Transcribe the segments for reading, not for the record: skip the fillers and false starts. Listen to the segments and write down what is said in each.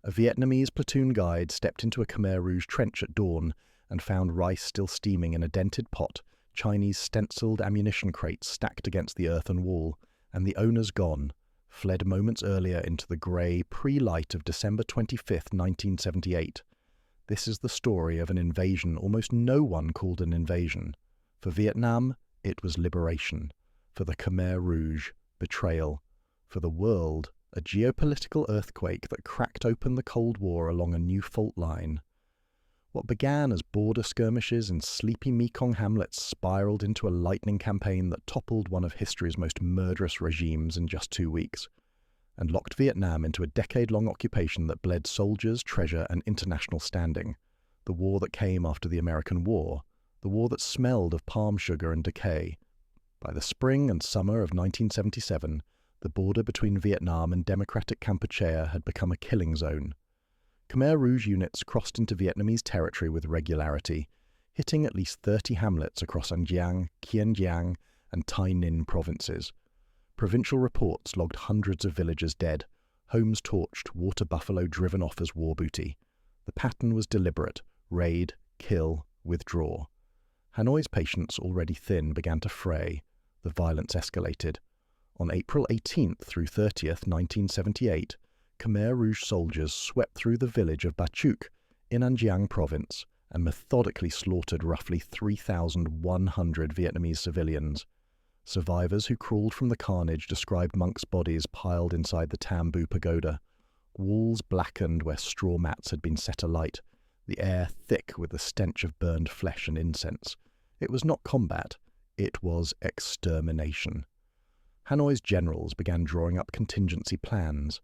A Vietnamese platoon guide stepped into a Khmer Rouge trench at dawn and found rice still steaming in a dented pot, Chinese stenciled ammunition crates stacked against the earthen wall, and the owners gone, fled moments earlier into the grey pre-light of December 25th, 1978. This is the story of an invasion almost no one called an invasion. For Vietnam, it was liberation. For the Khmer Rouge, betrayal. For the world, a geopolitical earthquake that cracked open the Cold War along a new fault line. What began as border skirmishes in sleepy Mekong hamlets spiraled into a lightning campaign that toppled one of history's most murderous regimes in just 2 weeks, and locked Vietnam into a decade-long occupation that bled soldiers, treasure, and international standing. The war that came after the American War, the war that smelled of palm sugar and decay. By the spring and summer of 1977, the border between Vietnam and democratic Kampuchea had become a killing zone. Khmer Rouge units crossed into Vietnamese territory with regularity, hitting at least 30 hamlets across An Giang, Kien Giang, and Tay Ninh provinces. Provincial reports logged hundreds of villagers dead, homes torched, water buffalo driven off as war booty. The pattern was deliberate: raid, kill, withdraw. Hanoi's patience, already thin, began to fray. The violence escalated. On April 18th through 30th, 1978, Khmer Rouge soldiers swept through the village of Ba Chúc in An Giang province and methodically slaughtered roughly 3,100 Vietnamese civilians. Survivors who crawled from the carnage described monks' bodies piled inside the Tam Bu pagoda, walls blackened where straw mats had been set alight, the air thick with the stench of burned flesh and incense. It was not combat, it was extermination. Hanoi's generals began drawing up contingency plans.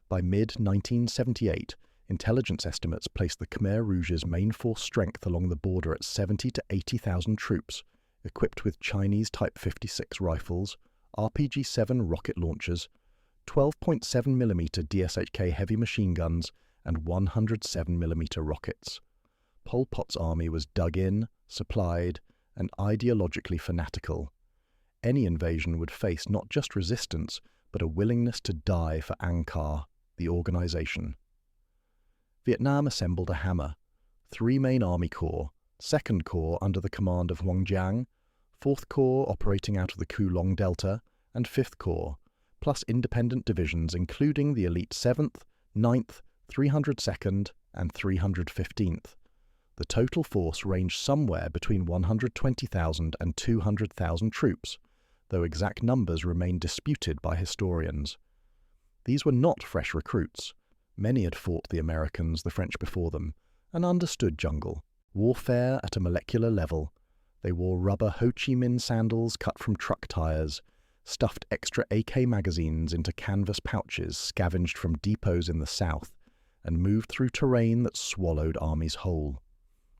By mid-1978, intelligence estimates placed the Khmer Rouge's main force strength along the border at 70 to 80,000 troops, equipped with Chinese Type 56 rifles, RPG-7 rocket launchers, 12.7mm DSHK heavy machine guns, and 107mm rockets. Pol Pot's army was dug in, supplied, and ideologically fanatical. Any invasion would face not just resistance, but a willingness to die for Angkar, the organization. Vietnam assembled a hammer. 3 main army corps, 2nd Corps under the command of Hoang Giang, 4th Corps operating out of the Cu Long Delta, and 5th Corps, plus independent divisions including the elite 7th, 9th, 302nd, and 315th. The total force ranged somewhere between 120,000 and 200,000 troops, though exact numbers remain disputed by historians. These were not fresh recruits. Many had fought the Americans, the French before them, and understood jungle warfare at a molecular level. They wore rubber Ho Chi Minh sandals cut from truck tires, stuffed extra AK magazines into canvas pouches scavenged from depots in the south, and moved through terrain that swallowed armies whole.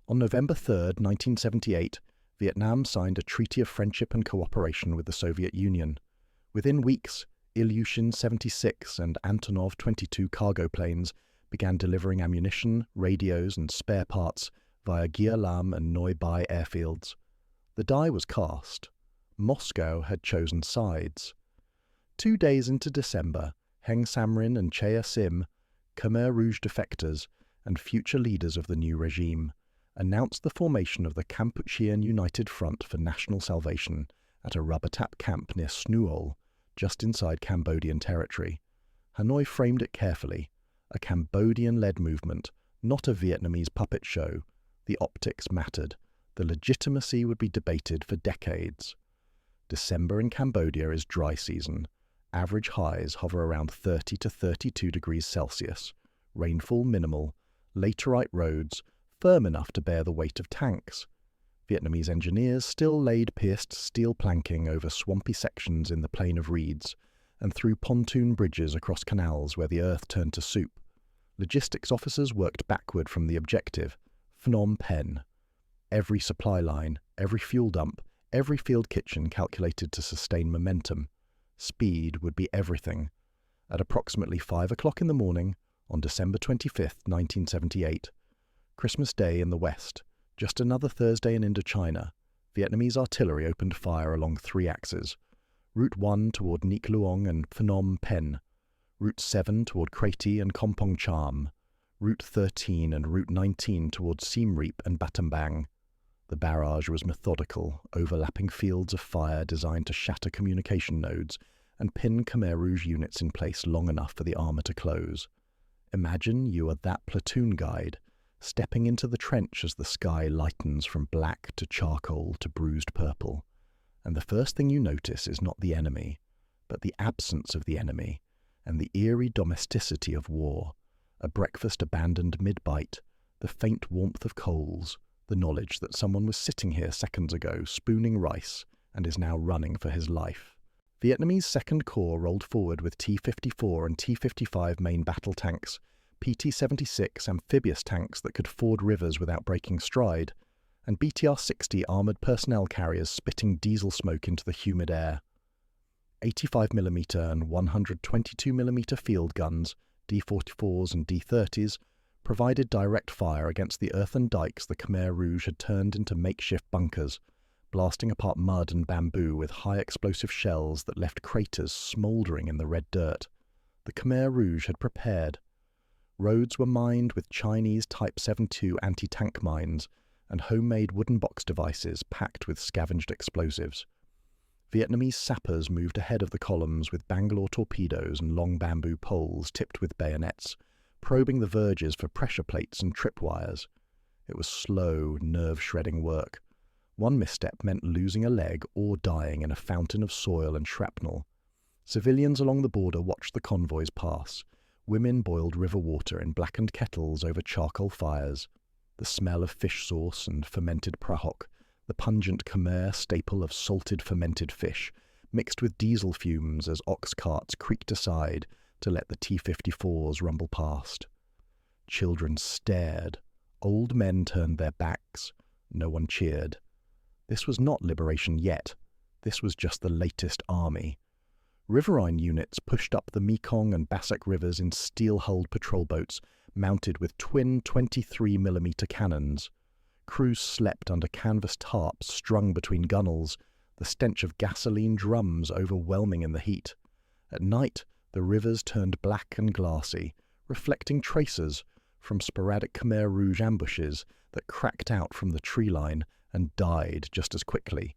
On November 3rd, 1978, Vietnam signed a treaty of friendship and cooperation with the Soviet Union. Within weeks, Ilyushin 76 and Antonov 22 cargo planes began delivering ammunition, radios, and spare parts via Gia Lam and Noi Bai airfields. The die was cast. Moscow had chosen sides. 2 days into December, Heng Samrin and Chea Sim, Khmer Rouge defectors and future leaders of the new regime, announced the formation of the Kampuchean United Front for National Salvation at a rubber tap camp near Snuol, just inside Cambodian territory. Hanoi framed it carefully: a Cambodian-led movement, not a Vietnamese puppet show. The optics mattered. The legitimacy would be debated for decades. December in Cambodia is dry season. Average highs hover around 30 to 32 degrees Celsius. Rainfall minimal. Laterite roads, firm enough to bear the weight of tanks. Vietnamese engineers still laid pierced steel planking over swampy sections in the plain of reeds, and through pontoon bridges across canals where the earth turned to soup. Logistics officers worked backward from the objective, Phnom Penh. Every supply line, every fuel dump, every field kitchen calculated to sustain momentum. Speed would be everything. At approximately 5 o'clock in the morning, on December 25th, 1978, Christmas Day in the West, just another Thursday in Indochina, Vietnamese artillery opened fire along 3 axes. Route 1 toward Neak Luong and Phnom Penh, Route 7 toward Kreti and Kompong Cham, Route 13 and Route 19 towards Siem Reap and Battambang. The barrage was methodical, overlapping fields of fire designed to shatter communication nodes and pin Khmer Rouge units in place long enough for the armour to close. Imagine you are that platoon guide, stepping into the trench as the sky lightens from black to charcoal to bruised purple. And the first thing you notice is not the enemy, but the absence of the enemy, and the eerie domesticity of war, a breakfast abandoned mid-bite, the faint warmth of coals, the knowledge that someone was sitting here seconds ago spooning rice and is now running for his life. Vietnamese 2nd Corps rolled forward with T-54 and T-55 main battle tanks, PT-76 amphibious tanks that could ford rivers without breaking stride, and BTR-60 armoured personnel carriers spitting diesel smoke into the humid air. 85mm and 122mm field guns, D-44s and D-30s, provided direct fire against the earthen dikes the Khmer Rouge had turned into makeshift bunkers, blasting apart mud and bamboo with high-explosive shells that left craters smouldering in the red dirt. The Khmer Rouge had prepared. Roads were mined with Chinese Type 72 anti-tank mines and homemade wooden box devices packed with scavenged explosives. Vietnamese sappers moved ahead of the columns with Bangalore torpedoes and long bamboo poles tipped with bayonets, probing the verges for pressure plates and tripwires. It was slow, nerve-shredding work. One misstep meant losing a leg or dying in a fountain of soil and shrapnel. Civilians along the border watched the convoys pass. Women boiled river water in blackened kettles over charcoal fires. The smell of fish sauce and fermented prahok, the pungent Khmer staple of salted fermented fish, mixed with diesel fumes as ox carts creaked aside to let the T-54s rumble past. Children stared. Old men turned their backs. No one cheered. This was not liberation yet. This was just the latest army. Riverine units pushed up the Mekong and Ba Chúc rivers in steel-hulled patrol boats mounted with twin 23mm cannons. Crews slept under canvas tarps strung between gunnels, the stench of gasoline drums overwhelming in the heat. At night, the rivers turned black and glassy, reflecting tracers from sporadic Khmer Rouge ambushes that cracked out from the tree line and died just as quickly.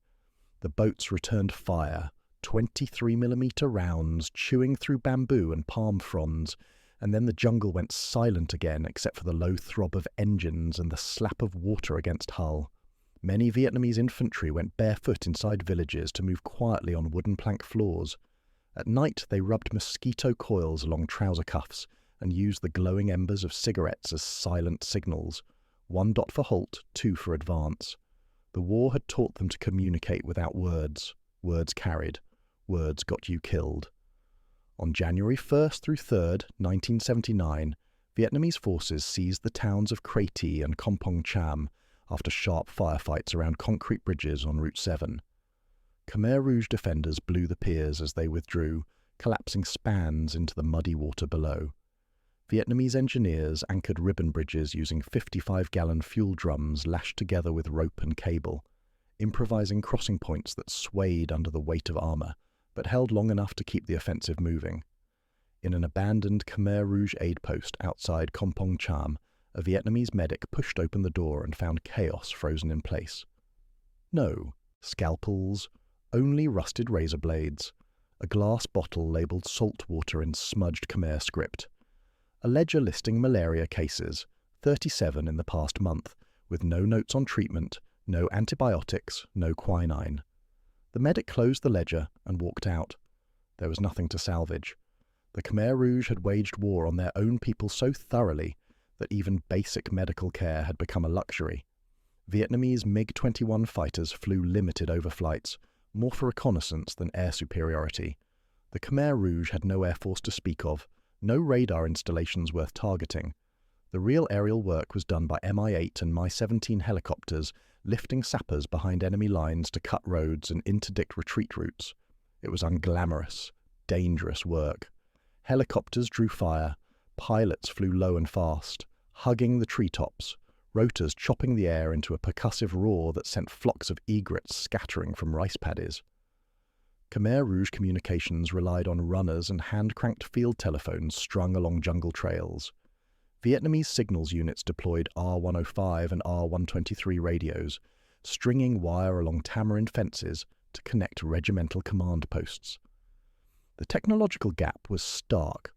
The boats returned fire, 23mm rounds chewing through bamboo and palm fronds, and then the jungle went silent again except for the low throb of engines and the slap of water against hull. Many Vietnamese infantry went barefoot inside villages to move quietly on wooden plank floors. At night they rubbed mosquito coils along trouser cuffs and used the glowing embers of cigarettes as silent signals. 1 dot for halt, 2 for advance. The war had taught them to communicate without words. Words carried. Words got you killed. On January 1st through 3rd, 1979, Vietnamese forces seized the towns of Cray Tây and Kompong Cham after sharp firefights around concrete bridges on Route 7. Khmer Rouge defenders blew the piers as they withdrew, collapsing spans into the muddy water below. Vietnamese engineers anchored ribbon bridges using 55-gallon fuel drums lashed together with rope and cable, improvising crossing points that swayed under the weight of armour, but held long enough to keep the offensive moving. In an abandoned Khmer Rouge aid post outside Kompong Cham, a Vietnamese medic pushed open the door and found chaos frozen in place. No scalpels, only rusted razor blades, a glass bottle labelled salt water in smudged Khmer script, a ledger listing malaria cases, 37 in the past month, with no notes on treatment, no antibiotics, no quinine. The medic closed the ledger and walked out. There was nothing to salvage. The Khmer Rouge had waged war on their own people so thoroughly that even basic medical care had become a luxury. Vietnamese MiG-21 fighters flew limited overflights, more for reconnaissance than air superiority. The Khmer Rouge had no air force to speak of, no radar installations worth targeting. The real aerial work was done by Mi-8 and Mi-17 helicopters lifting sappers behind enemy lines to cut roads and interdict retreat routes. It was unglamorous, dangerous work. Helicopters drew fire, pilots flew low and fast, hugging the treetops, rotors chopping the air into a percussive roar that sent flocks of egrets scattering from rice paddies. Khmer Rouge communications relied on runners and hand-cranked field telephones strung along jungle trails. Vietnamese signals units deployed R-105 and R-123 radios, stringing wire along tamarind fences to connect regimental command posts. The technological gap was stark.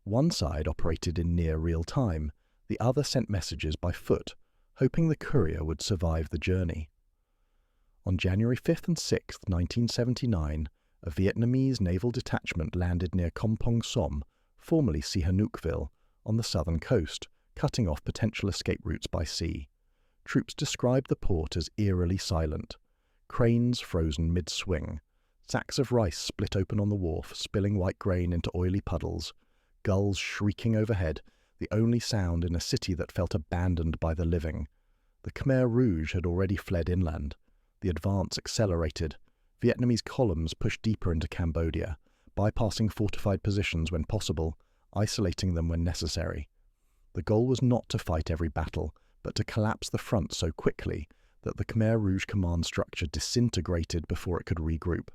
One side operated in near real time, the other sent messages by foot, hoping the courier would survive the journey. On January 5th and 6th, 1979, a Vietnamese naval detachment landed near Kampong Som, formerly Sihanoukville, on the southern coast, cutting off potential escape routes by sea. Troops described the port as eerily silent. Cranes frozen mid-swing. Sacks of rice split open on the wharf, spilling white grain into oily puddles. Gulls shrieking overhead, the only sound in a city that felt abandoned by the living. The Khmer Rouge had already fled inland. The advance accelerated. Vietnamese columns pushed deeper into Cambodia, bypassing fortified positions when possible, isolating them when necessary. The goal was not to fight every battle, but to collapse the front so quickly that the Khmer Rouge command structure disintegrated before it could regroup.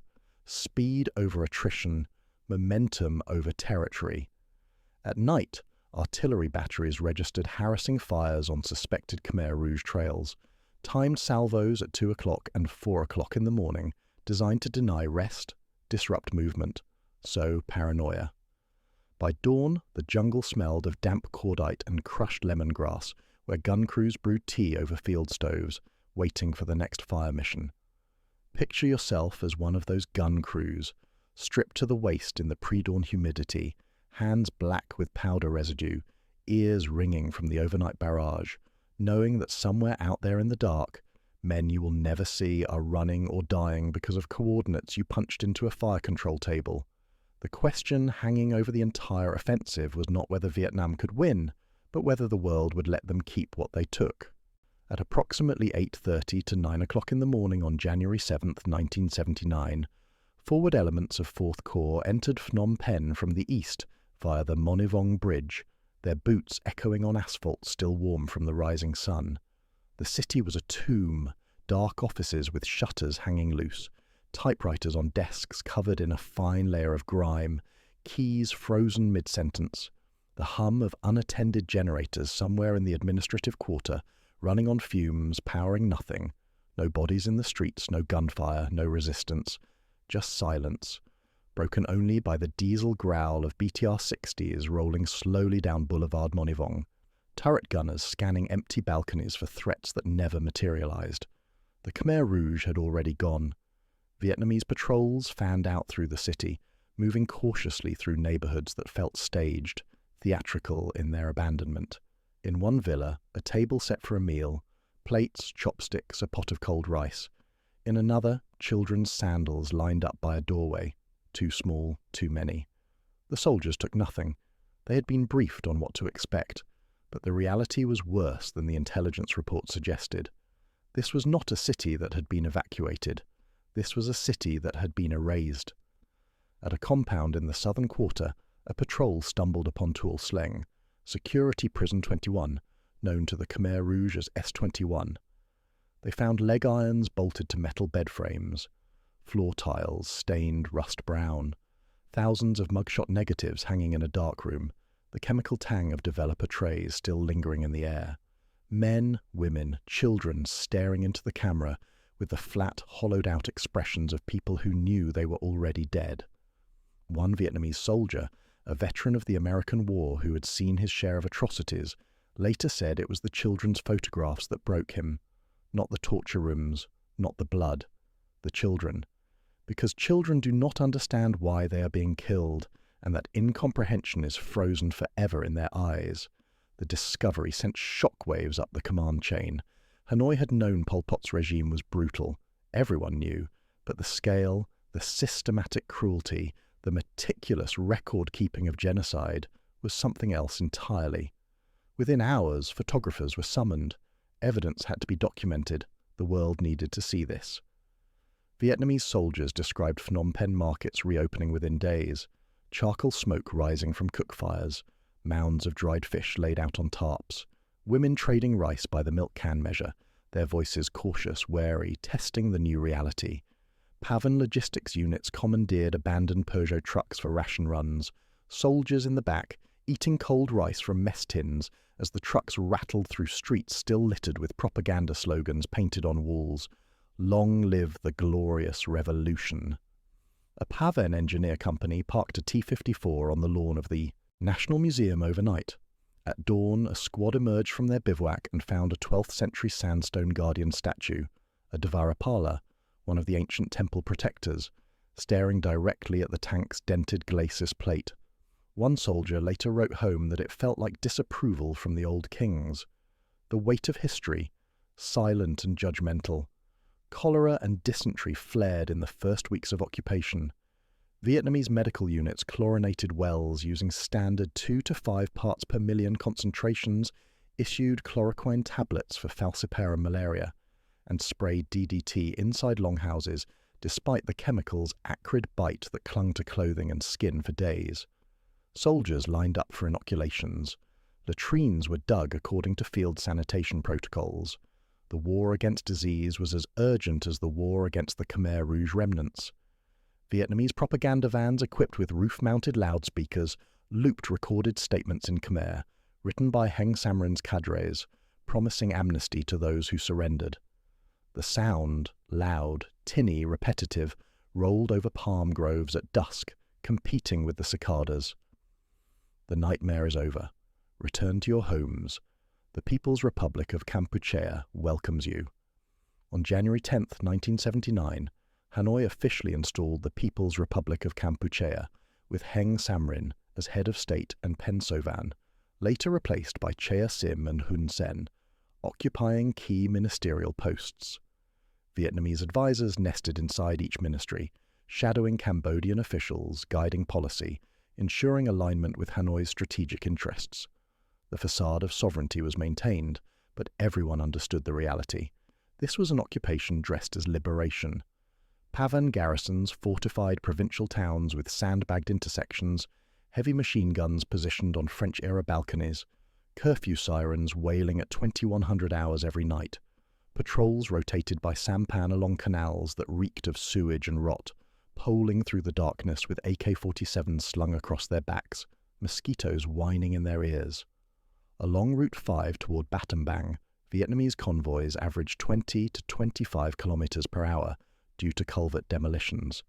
Speed over attrition, momentum over territory. At night, artillery batteries registered harassing fires on suspected Khmer Rouge trails, timed salvos at 2 o'clock and 4 o'clock in the morning, designed to deny rest, disrupt movement, sow paranoia. By dawn, the jungle smelled of damp cordite and crushed lemongrass, where gun crews brewed tea over field stoves, waiting for the next fire mission. Picture yourself as one of those gun crews, stripped to the waist in the pre-dawn humidity, hands black with powder residue, ears ringing from the overnight barrage, knowing that somewhere out there in the dark, men you will never see are running or dying because of coordinates you punched into a fire control table. The question hanging over the entire offensive was not whether Vietnam could win, but whether the world would let them keep what they took. At approximately 8:30 to 9 o'clock in the morning on January 7, 1979, forward elements of 4th Corps entered Phnom Penh from the east via the Monivong Bridge, their boots echoing on asphalt still warm from the rising sun. The city was a tomb, dark offices with shutters hanging loose, typewriters on desks covered in a fine layer of grime, keys frozen mid-sentence, the hum of unattended generators somewhere in the administrative quarter, running on fumes, powering nothing. No bodies in the streets, no gunfire, no resistance, just silence, broken only by the diesel growl of BTR-60s rolling slowly down Boulevard Monivong, turret gunners scanning empty balconies for threats that never materialized. The Khmer Rouge had already gone. Vietnamese patrols fanned out through the city, moving cautiously through neighborhoods that felt staged, theatrical in their abandonment. In one villa, a table set for a meal, plates, chopsticks, a pot of cold rice. In another, children's sandals lined up by a doorway. Too small, too many. The soldiers took nothing. They had been briefed on what to expect, but the reality was worse than the intelligence report suggested. This was not a city that had been evacuated. This was a city that had been erased. At a compound in the southern quarter, a patrol stumbled upon Tuol Sleng, Security Prison 21, known to the Khmer Rouge as S21. They found leg irons bolted to metal bed frames, floor tiles stained rust brown, thousands of mugshot negatives hanging in a dark room, the chemical tang of developer trays still lingering in the air. Men, women, children staring into the camera with the flat, hollowed-out expressions of people who knew they were already dead. One Vietnamese soldier, a veteran of the American War who had seen his share of atrocities, later said it was the children's photographs that broke him. Not the torture rooms, not the blood. The children. Because children do not understand why they are being killed, and that incomprehension is frozen forever in their eyes. The discovery sent shockwaves up the command chain. Hanoi had known Pol Pot's regime was brutal. Everyone knew. But the scale, the systematic cruelty, the meticulous record-keeping of genocide was something else entirely. Within hours, photographers were summoned. Evidence had to be documented. The world needed to see this. Vietnamese soldiers described Phnom Penh markets reopening within days. Charcoal smoke rising from cook fires. Mounds of dried fish laid out on tarps. Women trading rice by the milk can measure, their voices cautious, wary, testing the new reality. Pavan logistics units commandeered abandoned Peugeot trucks for ration runs. Soldiers in the back, eating cold rice from mess tins as the trucks rattled through streets still littered with propaganda slogans painted on walls. Long live the glorious revolution. A Paven engineer company parked a T-54 on the lawn of the National Museum overnight. At dawn, a squad emerged from their bivouac and found a 12th century sandstone guardian statue, a Dvarapala, one of the ancient temple protectors, staring directly at the tank's dented glacis plate. One soldier later wrote home that it felt like disapproval from the old kings. The weight of history, silent and judgmental. Cholera and dysentery flared in the first weeks of occupation. Vietnamese medical units chlorinated wells using standard 2 to 5 parts per million concentrations, issued chloroquine tablets for falciparum malaria, and sprayed DDT inside longhouses despite the chemical's acrid bite that clung to clothing and skin for days. Soldiers lined up for inoculations. Latrines were dug according to field sanitation protocols. The war against disease was as urgent as the war against the Khmer Rouge remnants. Vietnamese propaganda vans equipped with roof-mounted loudspeakers looped recorded statements in Khmer, written by Heng Samrin's cadres, promising amnesty to those who surrendered. The sound, loud, tinny, repetitive, rolled over palm groves at dusk, competing with the cicadas. The nightmare is over. Return to your homes. The People's Republic of Kampuchea welcomes you. On January 10, 1979, Hanoi officially installed the People's Republic of Kampuchea, with Heng Samrin as head of state and Pen Sovan, later replaced by Chea Sim and Hun Sen, occupying key ministerial posts. Vietnamese advisors nested inside each ministry, shadowing Cambodian officials, guiding policy, ensuring alignment with Hanoi's strategic interests. The facade of sovereignty was maintained, but everyone understood the reality. This was an occupation dressed as liberation. Pavan garrisons fortified provincial towns with sandbagged intersections, heavy machine guns positioned on French-era balconies, curfew sirens wailing at 2100 hours every night, patrols rotated by sampan along canals that reeked of sewage and rot, poling through the darkness with AK-47s slung across their backs, mosquitoes whining in their ears. Along Route 5 toward Battambang, Vietnamese convoys averaged 20 to 25 kilometers per hour due to culvert demolitions.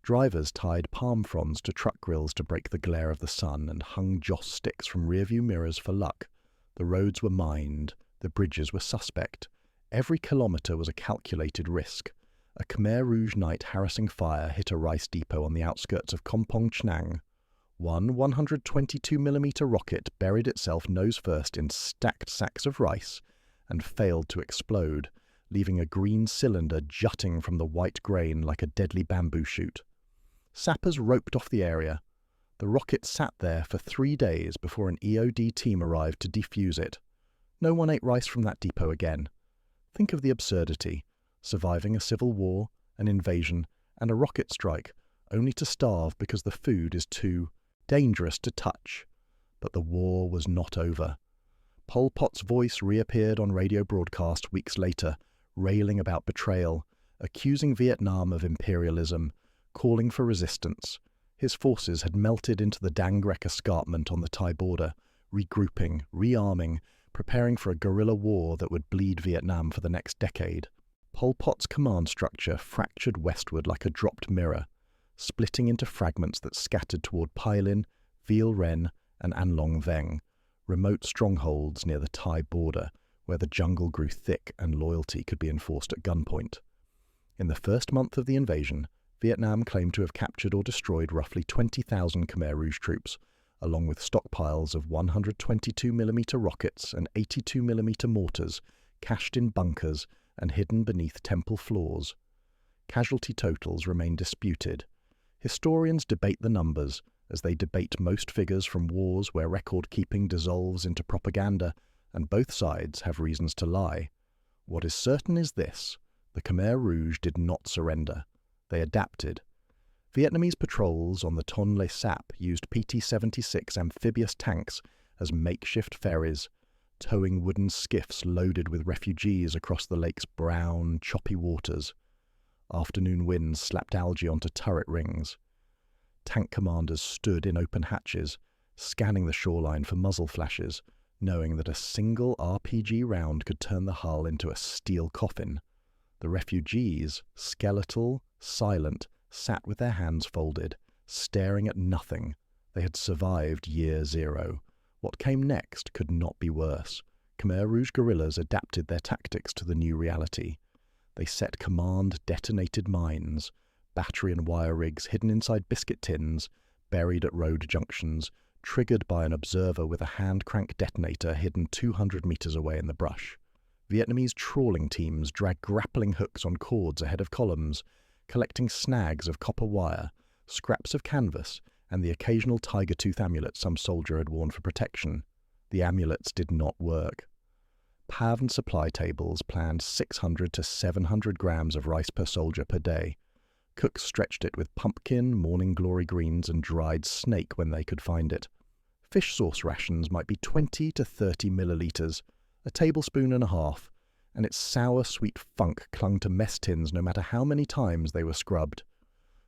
Drivers tied palm fronds to truck grills to break the glare of the sun and hung joss sticks from rearview mirrors for luck. The roads were mined, the bridges were suspect. Every kilometer was a calculated risk. A Khmer Rouge night harassing fire hit a rice depot on the outskirts of Kompong Chnang. One 122mm rocket buried itself nose first in stacked sacks of rice and failed to explode, leaving a green cylinder jutting from the white grain like a deadly bamboo shoot. Sappers roped off the area. The rocket sat there for 3 days before an EOD team arrived to defuse it. No one ate rice from that depot again. Think of the absurdity. Surviving a civil war, an invasion, and a rocket strike, only to starve because the food is too dangerous to touch. But the war was not over. Pol Pot's voice reappeared on radio broadcast weeks later, railing about betrayal, accusing Vietnam of imperialism, calling for resistance. His forces had melted into the Dang Rec escarpment on the Thai border, regrouping, rearming, preparing for a guerrilla war that would bleed Vietnam for the next decade. Pol Pot's command structure fractured westward like a dropped mirror, splitting into fragments that scattered toward Pailin, Viel Ren, and An Long Veng, remote strongholds near the Thai border, where the jungle grew thick and loyalty could be enforced at gunpoint. In the first month of the invasion, Vietnam claimed to have captured or destroyed roughly 20,000 Khmer Rouge troops, along with stockpiles of 122mm rockets and 82mm mortars, cached in bunkers and hidden beneath temple floors. Casualty totals remain disputed. Historians debate the numbers, as they debate most figures from wars where record-keeping dissolves into propaganda, and both sides have reasons to lie. What is certain is this: the Khmer Rouge did not surrender. They adapted. Vietnamese patrols on the Tonle Sap used PT-76 amphibious tanks as makeshift ferries, towing wooden skiffs loaded with refugees across the lake's brown, choppy waters. Afternoon winds slapped algae onto turret rings. Tank commanders stood in open hatches, scanning the shoreline for muzzle flashes, knowing that a single RPG round could turn the hull into a steel coffin. The refugees, skeletal, silent, sat with their hands folded, staring at nothing. They had survived year zero. What came next could not be worse. Khmer Rouge guerrillas adapted their tactics to the new reality. They set command detonated mines, battery and wire rigs hidden inside biscuit tins, buried at road junctions, triggered by an observer with a hand-crank detonator hidden 200 meters away in the brush. Vietnamese trawling teams dragged grappling hooks on cords ahead of columns, collecting snags of copper wire, scraps of canvas, and the occasional tiger tooth amulet some soldier had worn for protection. The amulets did not work. PAV and supply tables planned 600 to 700 grams of rice per soldier per day. Cooks stretched it with pumpkin, morning glory greens, and dried snake when they could find it. Fish sauce rations might be 20 to 30 millilitres, a tablespoon and a half, and its sour, sweet funk clung to mess tins no matter how many times they were scrubbed.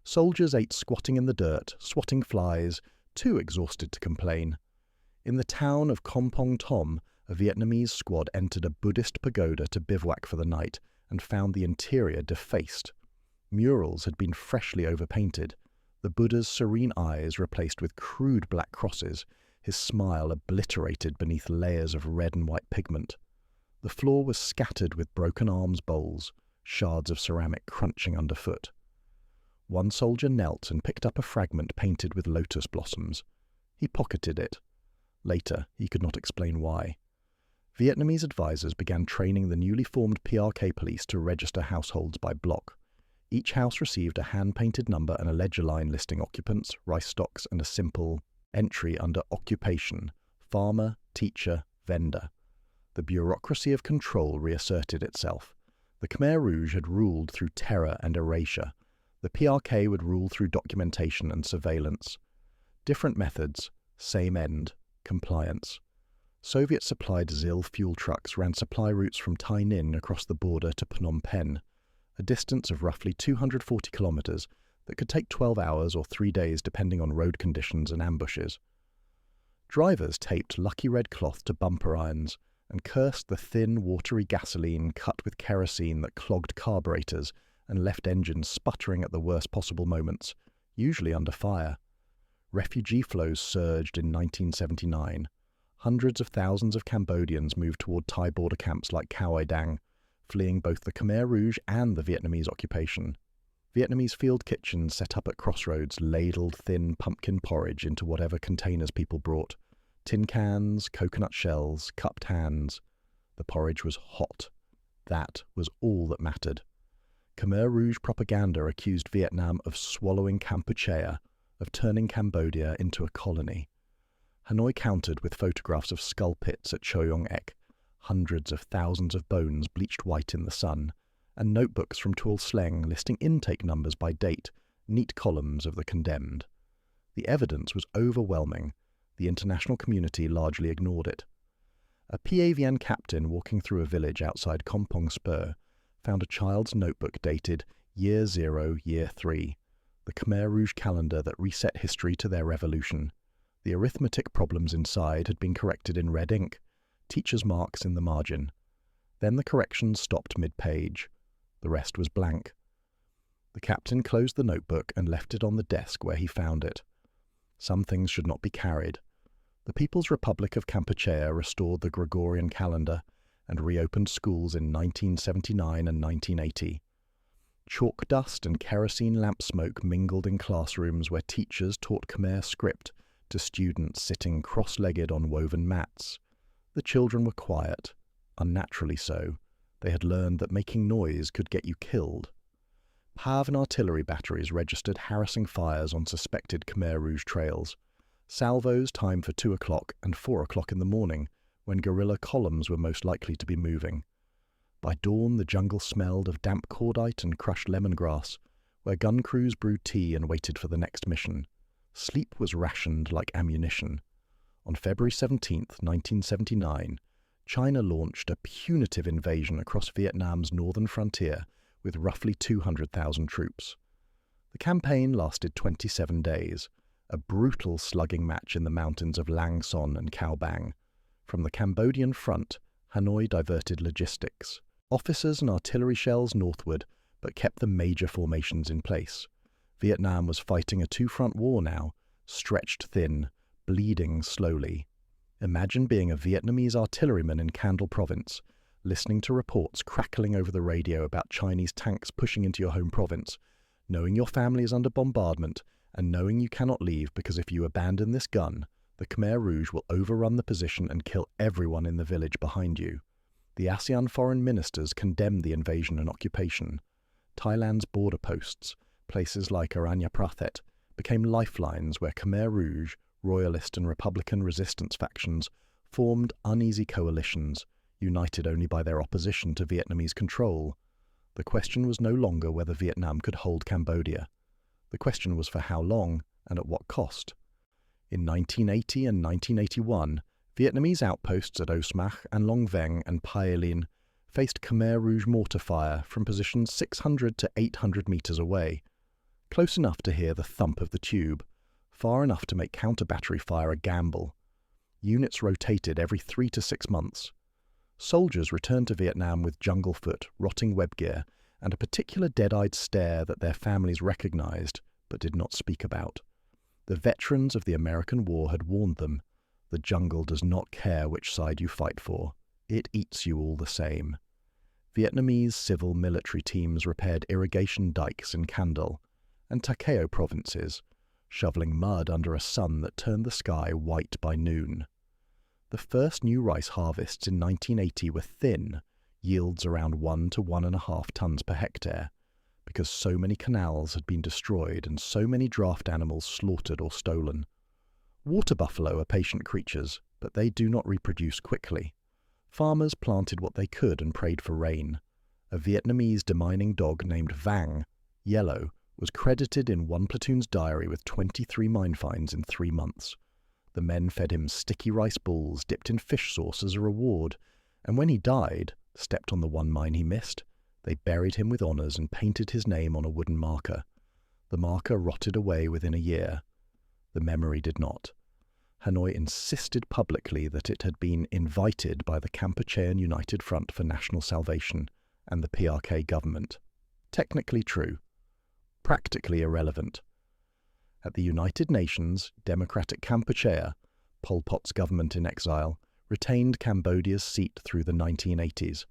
Soldiers ate squatting in the dirt, swatting flies, too exhausted to complain. In the town of Kompong Tom, a Vietnamese squad entered a Buddhist pagoda to bivouac for the night and found the interior defaced. Murals had been freshly overpainted, the Buddha's serene eyes replaced with crude black crosses, his smile obliterated beneath layers of red and white pigment. The floor was scattered with broken arms bowls, shards of ceramic crunching underfoot. One soldier knelt and picked up a fragment painted with lotus blossoms. He pocketed it. Later, he could not explain why. Vietnamese advisors began training the newly formed PRK police to register households by block. Each house received a hand-painted number and a ledger line listing occupants, rice stocks, and a simple entry under occupation: farmer, teacher, vendor. The bureaucracy of control reasserted itself. The Khmer Rouge had ruled through terror and erasure. The PRK would rule through documentation and surveillance. Different methods, same end: compliance. Soviet-supplied ZIL fuel trucks ran supply routes from Tai Ninh across the border to Phnom Penh, a distance of roughly 240 kilometers that could take 12 hours or 3 days depending on road conditions and ambushes. Drivers taped lucky red cloth to bumper irons and cursed the thin, watery gasoline cut with kerosene that clogged carburetors and left engines sputtering at the worst possible moments, usually under fire. Refugee flows surged in 1979. Hundreds of thousands of Cambodians moved toward Thai border camps like Khao Dang, fleeing both the Khmer Rouge and the Vietnamese occupation. Vietnamese field kitchens set up at crossroads ladled thin pumpkin porridge into whatever containers people brought. Tin cans, coconut shells, cupped hands. The porridge was hot. That was all that mattered. Khmer Rouge propaganda accused Vietnam of swallowing Kampuchea, of turning Cambodia into a colony. Hanoi countered with photographs of skull pits at Choyong Ek, hundreds of thousands of bones bleached white in the sun, and notebooks from Tuol Sleng listing intake numbers by date, neat columns of the condemned. The evidence was overwhelming. The international community largely ignored it. A PAVN captain walking through a village outside Kompong Spur found a child's notebook dated Year 0, Year 3, the Khmer Rouge calendar that reset history to their revolution. The arithmetic problems inside had been corrected in red ink, teacher's marks in the margin. Then the corrections stopped mid-page. The rest was blank. The captain closed the notebook and left it on the desk where he found it. Some things should not be carried. The People's Republic of Kampuchea restored the Gregorian calendar and reopened schools in 1979 and 1980. Chalk dust and kerosene lamp smoke mingled in classrooms where teachers taught Khmer script to students sitting cross-legged on woven mats. The children were quiet, unnaturally so. They had learned that making noise could get you killed. PAV and artillery batteries registered harassing fires on suspected Khmer Rouge trails. Salvos timed for 2 o'clock and 4 o'clock in the morning, when guerrilla columns were most likely to be moving. By dawn, the jungle smelled of damp cordite and crushed lemongrass, where gun crews brewed tea and waited for the next mission. Sleep was rationed like ammunition. On February 17, 1979, China launched a punitive invasion across Vietnam's northern frontier with roughly 200,000 troops. The campaign lasted 27 days, a brutal slugging match in the mountains of Lang Son and Cao Bang. From the Cambodian front, Hanoi diverted logistics. Officers and artillery shells northward, but kept the major formations in place. Vietnam was fighting a two-front war now, stretched thin, bleeding slowly. Imagine being a Vietnamese artilleryman in Candle province, listening to reports crackling over the radio about Chinese tanks pushing into your home province, knowing your family is under bombardment, and knowing you cannot leave because if you abandon this gun, the Khmer Rouge will overrun the position and kill everyone in the village behind you. The ASEAN foreign ministers condemned the invasion and occupation. Thailand's border posts, places like Aranyaprathet, became lifelines where Khmer Rouge, royalist and republican resistance factions, formed uneasy coalitions, united only by their opposition to Vietnamese control. The question was no longer whether Vietnam could hold Cambodia. The question was for how long and at what cost. In 1980 and 1981, Vietnamese outposts at Osmach and Long Veng and Pai Lin faced Khmer Rouge mortar fire from positions 600 to 800 meters away, close enough to hear the thump of the tube, far enough to make counter-battery fire a gamble. Units rotated every 3 to 6 months. Soldiers returned to Vietnam with jungle foot, rotting web gear, and a particular dead-eyed stare that their families recognized but did not speak about. The veterans of the American War had warned them, the jungle does not care which side you fight for. It eats you all the same. Vietnamese civil military teams repaired irrigation dikes in Candle and Ta Keo provinces, shoveling mud under a sun that turned the sky white by noon. The first new rice harvests in 1980 were thin, yields around 1 to 1.5 tons per hectare, because so many canals had been destroyed and so many draft animals slaughtered or stolen. Water buffalo are patient creatures, but they do not reproduce quickly. Farmers planted what they could and prayed for rain. A Vietnamese demining dog named Vang, Yellow, was credited in one platoon's diary with 23 mine finds in 3 months. The men fed him sticky rice balls dipped in fish sauce as a reward, and when he died, stepped on the one mine he missed, they buried him with honours and painted his name on a wooden marker. The marker rotted away within a year. The memory did not. Hanoi insisted publicly that it had been invited by the Kampuchean United Front for National Salvation and the PRK government. Technically true. Practically irrelevant. At the United Nations, Democratic Kampuchea, Pol Pot's government in exile, retained Cambodia's seat through the 1980s,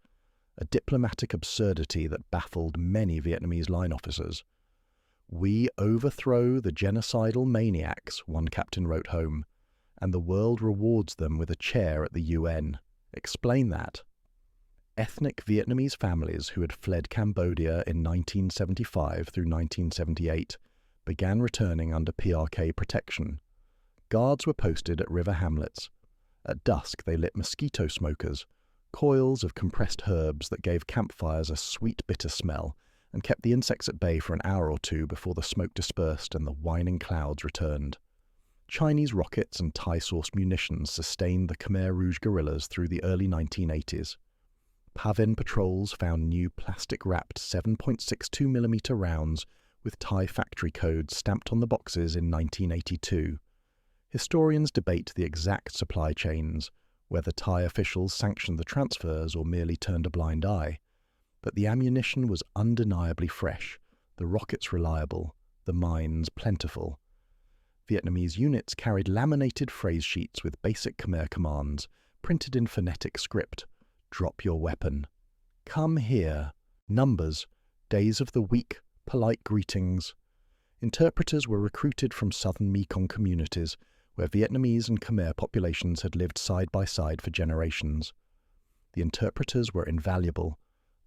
a diplomatic absurdity that baffled many Vietnamese line officers. "We overthrow the genocidal maniacs," one captain wrote home, "and the world rewards them with a chair at the UN. Explain that." Ethnic Vietnamese families who had fled Cambodia in 1975 through 1978 began returning under PRK protection. Guards were posted at river hamlets. At dusk they lit mosquito smokers, coils of compressed herbs that gave campfires a sweet bitter smell and kept the insects at bay for an hour or two before the smoke dispersed and the whining clouds returned. Chinese rockets and Thai-sourced munitions sustained the Khmer Rouge guerrillas through the early 1980s. Pavin patrols found new plastic-wrapped 7.62mm rounds with Thai factory codes stamped on the boxes in 1982. Historians debate the exact supply chains, whether Thai officials sanctioned the transfers or merely turned a blind eye. But the ammunition was undeniably fresh, the rockets reliable, the mines plentiful. Vietnamese units carried laminated phrase sheets with basic Khmer commands, printed in phonetic script. Drop your weapon. Come here. Numbers. Days of the week. Polite greetings. Interpreters were recruited from southern Mekong communities, where Vietnamese and Khmer populations had lived side by side for generations. The interpreters were invaluable.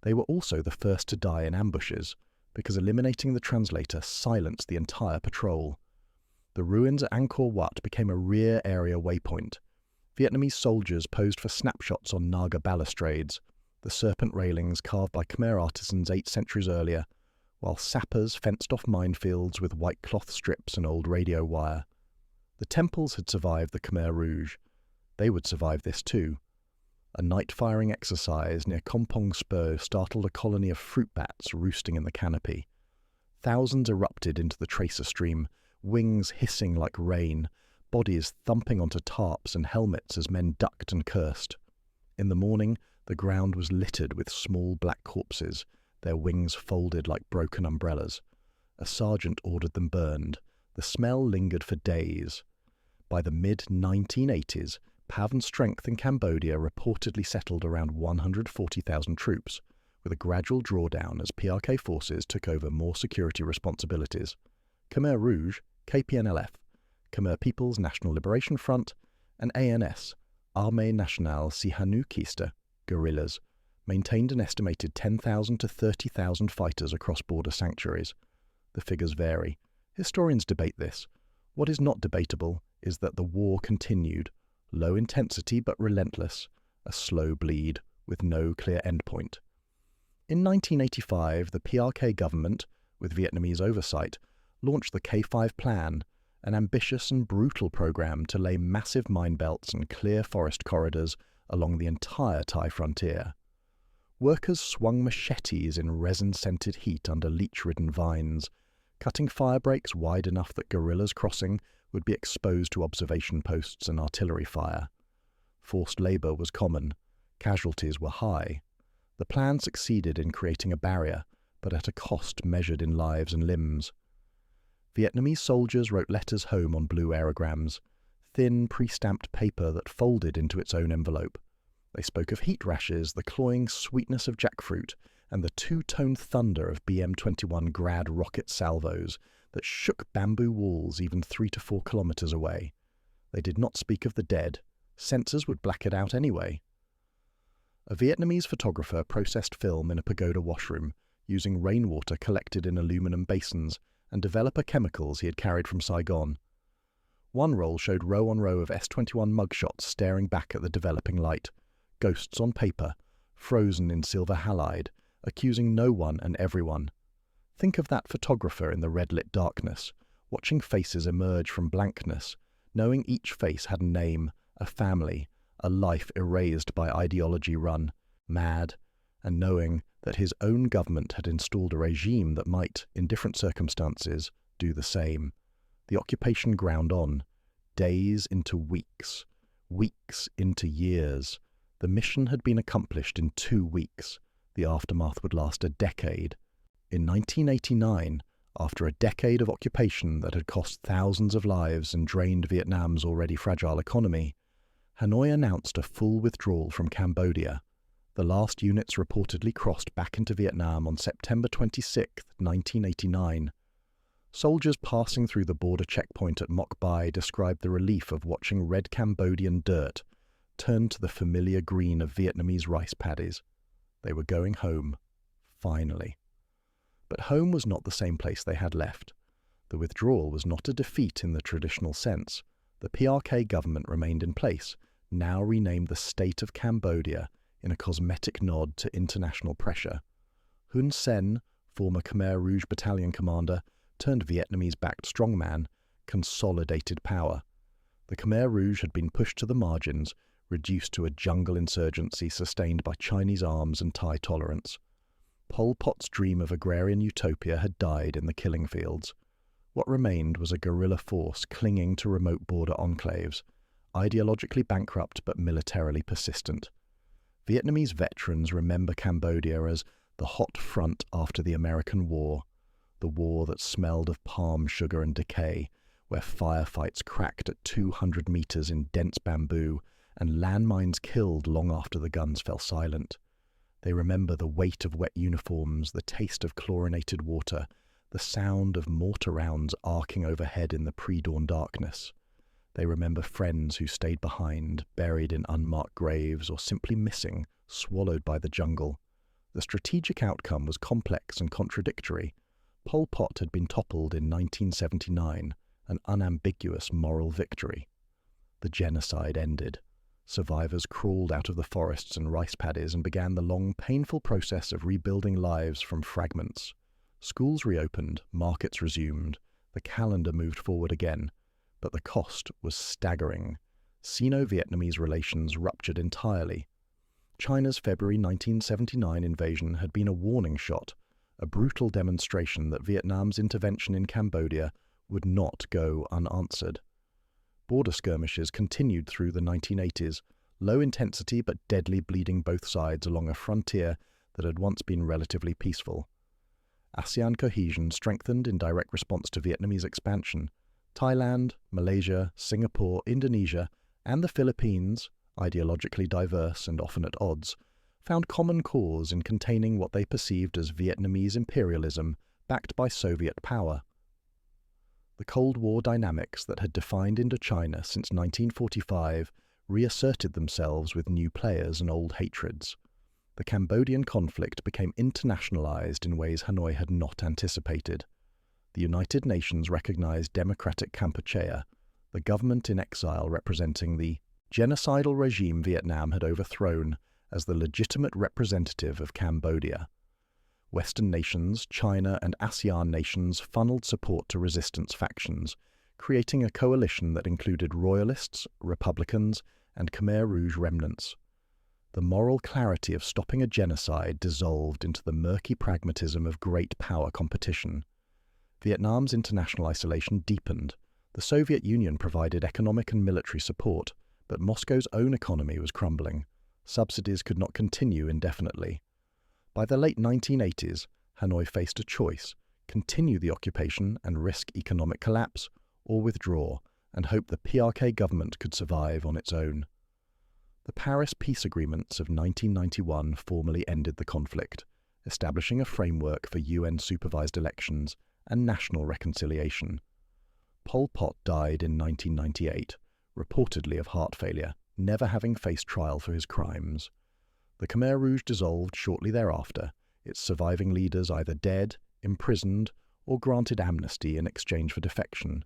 They were also the first to die in ambushes, because eliminating the translator silenced the entire patrol. The ruins at Angkor Wat became a rear area waypoint. Vietnamese soldiers posed for snapshots on Naga balustrades, the serpent railings carved by Khmer artisans 8 centuries earlier, while sappers fenced off minefields with white cloth strips and old radio wire. The temples had survived the Khmer Rouge. They would survive this too. A night-firing exercise near Kompong Spur startled a colony of fruit bats roosting in the canopy. Thousands erupted into the tracer stream, wings hissing like rain, bodies thumping onto tarps and helmets as men ducked and cursed. In the morning, the ground was littered with small black corpses, their wings folded like broken umbrellas. A sergeant ordered them burned. The smell lingered for days. By the mid-1980s, PAVN's strength in Cambodia reportedly settled around 140,000 troops, with a gradual drawdown as PRK forces took over more security responsibilities. Khmer Rouge, KPNLF, Khmer People's National Liberation Front, and ANS, Armée Nationale Sihanoukiste, guerrillas, maintained an estimated 10,000 to 30,000 fighters across border sanctuaries. The figures vary. Historians debate this. What is not debatable is that the war continued, low intensity but relentless, a slow bleed with no clear endpoint. In 1985, the PRK government, with Vietnamese oversight, launched the K5 Plan, an ambitious and brutal program to lay massive mine belts and clear forest corridors along the entire Thai frontier. Workers swung machetes in resin-scented heat under leech-ridden vines, cutting fire breaks wide enough that guerrillas crossing would be exposed to observation posts and artillery fire. Forced labour was common. Casualties were high. The plan succeeded in creating a barrier, but at a cost measured in lives and limbs. Vietnamese soldiers wrote letters home on blue aerograms, thin, pre-stamped paper that folded into its own envelope. They spoke of heat rashes, the cloying sweetness of jackfruit, and the two-tone thunder of BM-21 Grad rocket salvos that shook bamboo walls even 3 to 4 kilometers away. They did not speak of the dead. Censors would black it out anyway. A Vietnamese photographer processed film in a pagoda washroom, using rainwater collected in aluminum basins and developer chemicals he had carried from Saigon. One roll showed row on row of S-21 mugshots staring back at the developing light, ghosts on paper, frozen in silver halide, accusing no one and everyone. Think of that photographer in the red-lit darkness, watching faces emerge from blankness, knowing each face had a name, a family, a life erased by ideology run, mad, and knowing that his own government had installed a regime that might, in different circumstances, do the same. The occupation ground on, days into weeks, weeks into years. The mission had been accomplished in 2 weeks. The aftermath would last a decade. In 1989, after a decade of occupation that had cost thousands of lives and drained Vietnam's already fragile economy, Hanoi announced a full withdrawal from Cambodia. The last units reportedly crossed back into Vietnam on September 26, 1989. Soldiers passing through the border checkpoint at Moc Bai described the relief of watching red Cambodian dirt turn to the familiar green of Vietnamese rice paddies. They were going home, finally. But home was not the same place they had left. The withdrawal was not a defeat in the traditional sense. The PRK government remained in place, now renamed the State of Cambodia in a cosmetic nod to international pressure. Hun Sen, former Khmer Rouge battalion commander, turned Vietnamese-backed strongman, consolidated power. The Khmer Rouge had been pushed to the margins, reduced to a jungle insurgency sustained by Chinese arms and Thai tolerance. Pol Pot's dream of agrarian utopia had died in the killing fields. What remained was a guerrilla force clinging to remote border enclaves, ideologically bankrupt but militarily persistent. Vietnamese veterans remember Cambodia as the hot front after the American War, the war that smelled of palm sugar and decay, where firefights cracked at 200 meters in dense bamboo and landmines killed long after the guns fell silent. They remember the weight of wet uniforms, the taste of chlorinated water, the sound of mortar rounds arcing overhead in the pre-dawn darkness. They remember friends who stayed behind, buried in unmarked graves or simply missing, swallowed by the jungle. The strategic outcome was complex and contradictory. Pol Pot had been toppled in 1979, an unambiguous moral victory. The genocide ended. Survivors crawled out of the forests and rice paddies and began the long, painful process of rebuilding lives from fragments. Schools reopened, markets resumed, the calendar moved forward again, but the cost was staggering. Sino-Vietnamese relations ruptured entirely. China's February 1979 invasion had been a warning shot, a brutal demonstration that Vietnam's intervention in Cambodia would not go unanswered. Border skirmishes continued through the 1980s, low intensity but deadly, bleeding both sides along a frontier that had once been relatively peaceful. ASEAN cohesion strengthened in direct response to Vietnamese expansion. Thailand, Malaysia, Singapore, Indonesia, and the Philippines, ideologically diverse and often at odds, found common cause in containing what they perceived as Vietnamese imperialism backed by Soviet power. The Cold War dynamics that had defined Indochina since 1945 reasserted themselves with new players and old hatreds. The Cambodian conflict became internationalized in ways Hanoi had not anticipated. The United Nations recognized Democratic Kampuchea, the government in exile representing the genocidal regime Vietnam had overthrown, as the legitimate representative of Cambodia. Western nations, China and ASEAN nations funneled support to resistance factions, creating a coalition that included royalists, republicans, and Khmer Rouge remnants. The moral clarity of stopping a genocide dissolved into the murky pragmatism of great power competition. Vietnam's international isolation deepened. The Soviet Union provided economic and military support, but Moscow's own economy was crumbling. Subsidies could not continue indefinitely. By the late 1980s, Hanoi faced a choice: continue the occupation and risk economic collapse, or withdraw and hope the PRK government could survive on its own. The Paris Peace Agreements of 1991 formally ended the conflict, establishing a framework for UN-supervised elections and national reconciliation. Pol Pot died in 1998, reportedly of heart failure, never having faced trial for his crimes. The Khmer Rouge dissolved shortly thereafter, its surviving leaders either dead, imprisoned, or granted amnesty in exchange for defection.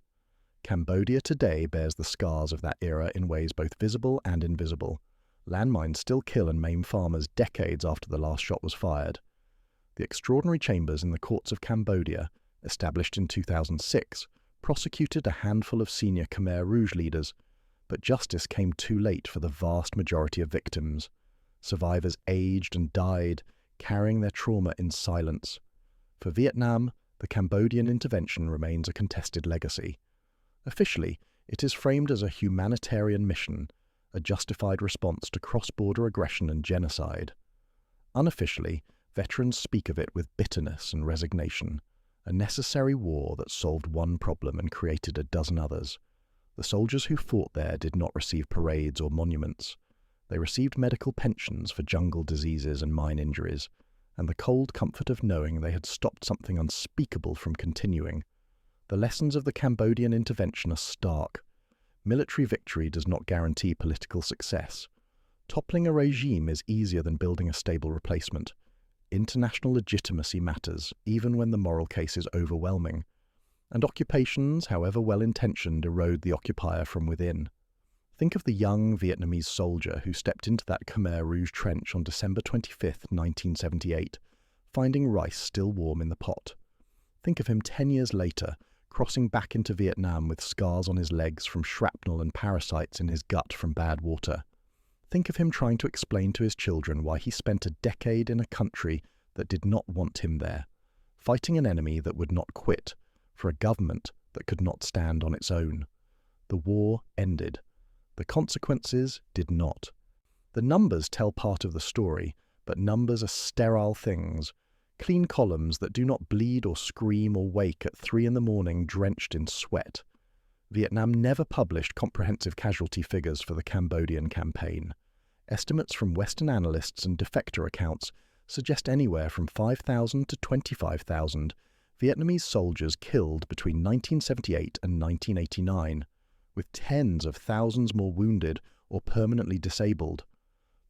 Cambodia today bears the scars of that era in ways both visible and invisible. Landmines still kill and maim farmers decades after the last shot was fired. The extraordinary chambers in the courts of Cambodia, established in 2006, prosecuted a handful of senior Khmer Rouge leaders, but justice came too late for the vast majority of victims. Survivors aged and died, carrying their trauma in silence. For Vietnam, the Cambodian intervention remains a contested legacy. Officially, it is framed as a humanitarian mission, a justified response to cross-border aggression and genocide. Unofficially, veterans speak of it with bitterness and resignation, a necessary war that solved one problem and created a dozen others. The soldiers who fought there did not receive parades or monuments. They received medical pensions for jungle diseases and mine injuries, and the cold comfort of knowing they had stopped something unspeakable from continuing. The lessons of the Cambodian intervention are stark. Military victory does not guarantee political success. Toppling a regime is easier than building a stable replacement. International legitimacy matters, even when the moral case is overwhelming. And occupations, however well-intentioned, erode the occupier from within. Think of the young Vietnamese soldier who stepped into that Khmer Rouge trench on December 25, 1978, finding rice still warm in the pot. Think of him 10 years later, crossing back into Vietnam with scars on his legs from shrapnel and parasites in his gut from bad water. Think of him trying to explain to his children why he spent a decade in a country that did not want him there, fighting an enemy that would not quit, for a government that could not stand on its own. The war ended. The consequences did not. The numbers tell part of the story, but numbers are sterile things, clean columns that do not bleed or scream or wake at 3 a.m. drenched in sweat. Vietnam never published comprehensive casualty figures for the Cambodian campaign. Estimates from Western analysts and defector accounts suggest anywhere from 5,000 to 25,000 Vietnamese soldiers killed between 1978 and 1989, with tens of thousands more wounded or permanently disabled.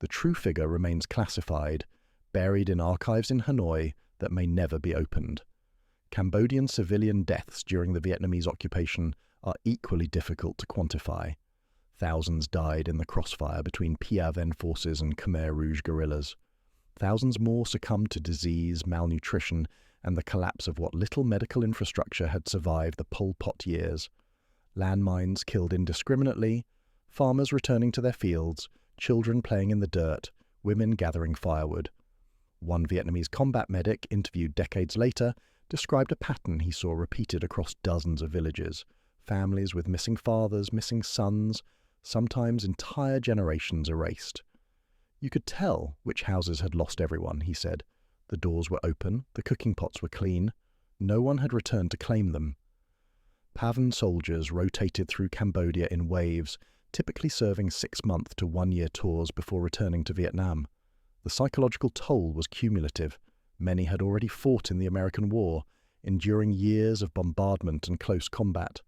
The true figure remains classified, buried in archives in Hanoi that may never be opened. Cambodian civilian deaths during the Vietnamese occupation are equally difficult to quantify. Thousands died in the crossfire between PRVN forces and Khmer Rouge guerrillas. Thousands more succumbed to disease, malnutrition, and the collapse of what little medical infrastructure had survived the Pol Pot years. Landmines killed indiscriminately, farmers returning to their fields, children playing in the dirt, women gathering firewood. One Vietnamese combat medic, interviewed decades later, described a pattern he saw repeated across dozens of villages, families with missing fathers, missing sons, sometimes entire generations erased. You could tell which houses had lost everyone, he said. The doors were open, the cooking pots were clean. No one had returned to claim them. PAVN soldiers rotated through Cambodia in waves, typically serving 6-month to 1-year tours before returning to Vietnam. The psychological toll was cumulative. Many had already fought in the American War, enduring years of bombardment and close combat.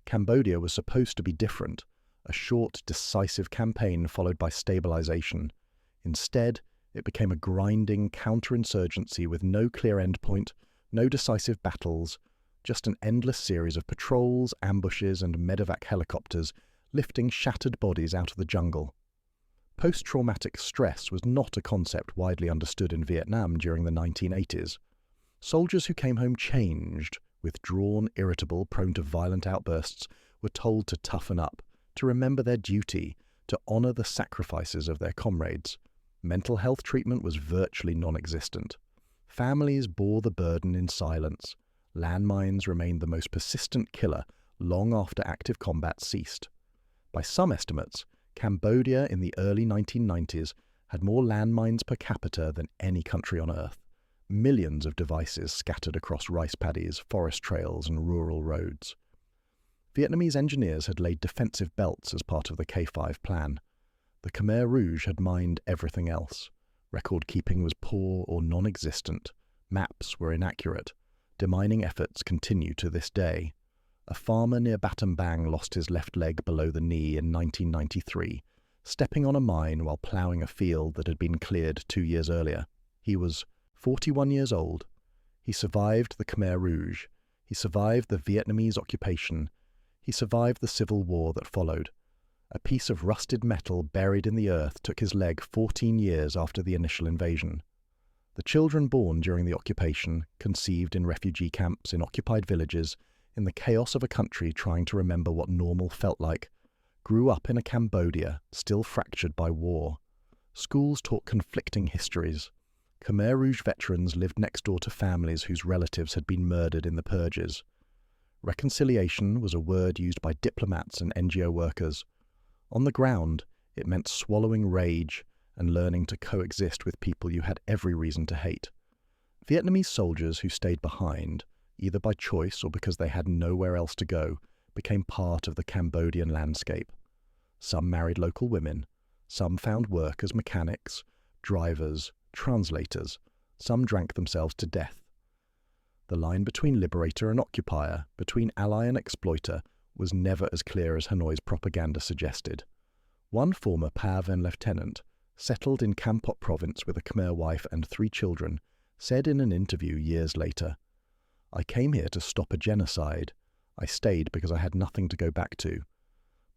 Cambodia was supposed to be different, a short, decisive campaign followed by stabilization. Instead, it became a grinding counterinsurgency with no clear endpoint, no decisive battles, just an endless series of patrols, ambushes, and medevac helicopters lifting shattered bodies out of the jungle. Post-traumatic stress was not a concept widely understood in Vietnam during the 1980s. Soldiers who came home changed, withdrawn, irritable, prone to violent outbursts, were told to toughen up, to remember their duty, to honor the sacrifices of their comrades. Mental health treatment was virtually non-existent. Families bore the burden in silence. Landmines remained the most persistent killer long after active combat ceased. By some estimates, Cambodia in the early 1990s had more landmines per capita than any country on Earth. Millions of devices scattered across rice paddies, forest trails, and rural roads. Vietnamese engineers had laid defensive belts as part of the K5 plan. The Khmer Rouge had mined everything else. Record-keeping was poor or non-existent. Maps were inaccurate. Demining efforts continue to this day. A farmer near Battambang lost his left leg below the knee in 1993, stepping on a mine while ploughing a field that had been cleared 2 years earlier. He was 41 years old. He survived the Khmer Rouge. He survived the Vietnamese occupation. He survived the civil war that followed. A piece of rusted metal buried in the earth took his leg 14 years after the initial invasion. The children born during the occupation, conceived in refugee camps in occupied villages, in the chaos of a country trying to remember what normal felt like, grew up in a Cambodia still fractured by war. Schools taught conflicting histories. Khmer Rouge veterans lived next door to families whose relatives had been murdered in the purges. Reconciliation was a word used by diplomats and NGO workers. On the ground, it meant swallowing rage and learning to coexist with people you had every reason to hate. Vietnamese soldiers who stayed behind, either by choice or because they had nowhere else to go, became part of the Cambodian landscape. Some married local women, some found work as mechanics, drivers, translators, some drank themselves to death. The line between liberator and occupier, between ally and exploiter, was never as clear as Hanoi's propaganda suggested. One former PAVN lieutenant, settled in Kampot province with a Khmer wife and 3 children, said in an interview years later, "I came here to stop a genocide. I stayed because I had nothing to go back to.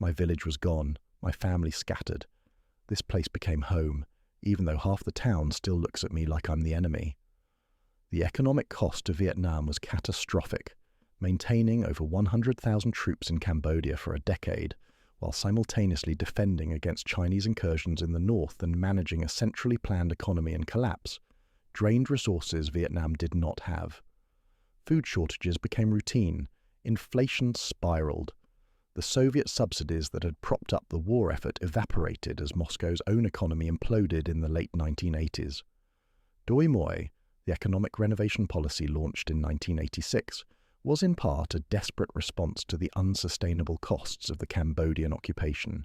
My village was gone, my family scattered. This place became home, even though half the town still looks at me like I'm the enemy." The economic cost to Vietnam was catastrophic, maintaining over 100,000 troops in Cambodia for a decade, while simultaneously defending against Chinese incursions in the north and managing a centrally planned economy in collapse, drained resources Vietnam did not have. Food shortages became routine. Inflation spiraled. The Soviet subsidies that had propped up the war effort evaporated as Moscow's own economy imploded in the late 1980s. Doi Moi, the economic renovation policy launched in 1986, was in part a desperate response to the unsustainable costs of the Cambodian occupation.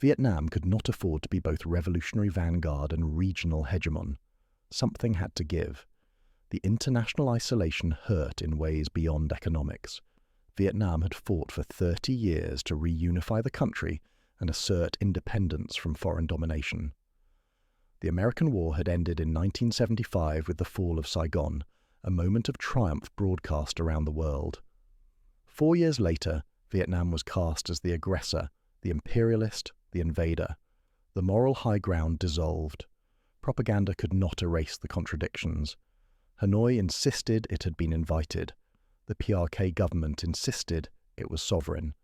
Vietnam could not afford to be both revolutionary vanguard and regional hegemon. Something had to give. The international isolation hurt in ways beyond economics. Vietnam had fought for 30 years to reunify the country and assert independence from foreign domination. The American War had ended in 1975 with the fall of Saigon, a moment of triumph broadcast around the world. 4 years later, Vietnam was cast as the aggressor, the imperialist, the invader. The moral high ground dissolved. Propaganda could not erase the contradictions. Hanoi insisted it had been invited. The PRK government insisted it was sovereign.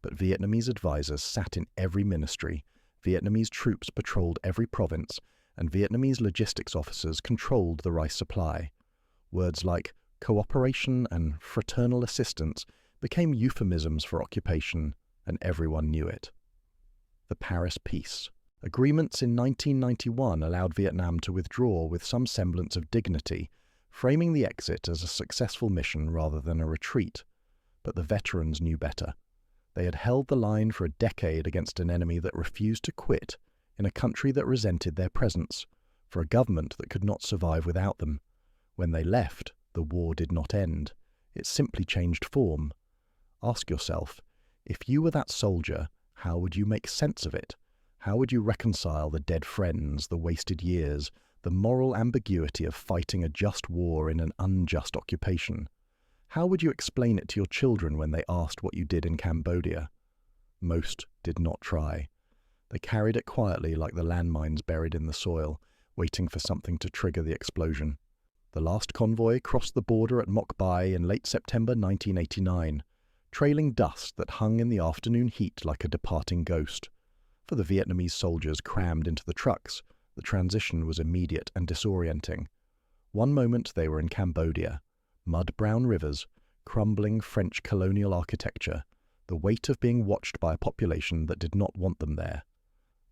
But Vietnamese advisors sat in every ministry, Vietnamese troops patrolled every province, and Vietnamese logistics officers controlled the rice supply. Words like Cooperation and fraternal assistance became euphemisms for occupation, and everyone knew it. The Paris Peace. Agreements in 1991 allowed Vietnam to withdraw with some semblance of dignity, framing the exit as a successful mission rather than a retreat. But the veterans knew better. They had held the line for a decade against an enemy that refused to quit, in a country that resented their presence, for a government that could not survive without them. When they left, the war did not end. It simply changed form. Ask yourself, if you were that soldier, how would you make sense of it? How would you reconcile the dead friends, the wasted years, the moral ambiguity of fighting a just war in an unjust occupation? How would you explain it to your children when they asked what you did in Cambodia? Most did not try. They carried it quietly like the landmines buried in the soil, waiting for something to trigger the explosion. The last convoy crossed the border at Moc Bai in late September 1989, trailing dust that hung in the afternoon heat like a departing ghost. For the Vietnamese soldiers crammed into the trucks, the transition was immediate and disorienting. One moment they were in Cambodia, mud-brown rivers, crumbling French colonial architecture, the weight of being watched by a population that did not want them there.